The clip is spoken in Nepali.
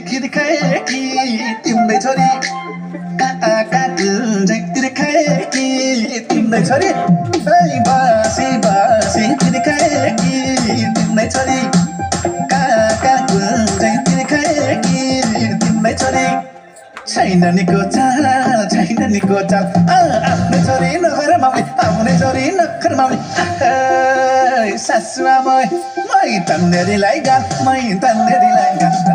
खिर खाए कि तिम्रै छोरी काकुन्जै खाए कि तिम्रै छोरी बासी बासी खिर खाए कि तिम्रै छोरी काकुन्जै खाए कि तिम्रै छोरी छैन निको चाल छैन निको चाल आफ्नै छोरी नगर माउली आउने छोरी नखर माउली सासुआमै मै तन्नेरीलाई गाल मै तन्नेरीलाई गाल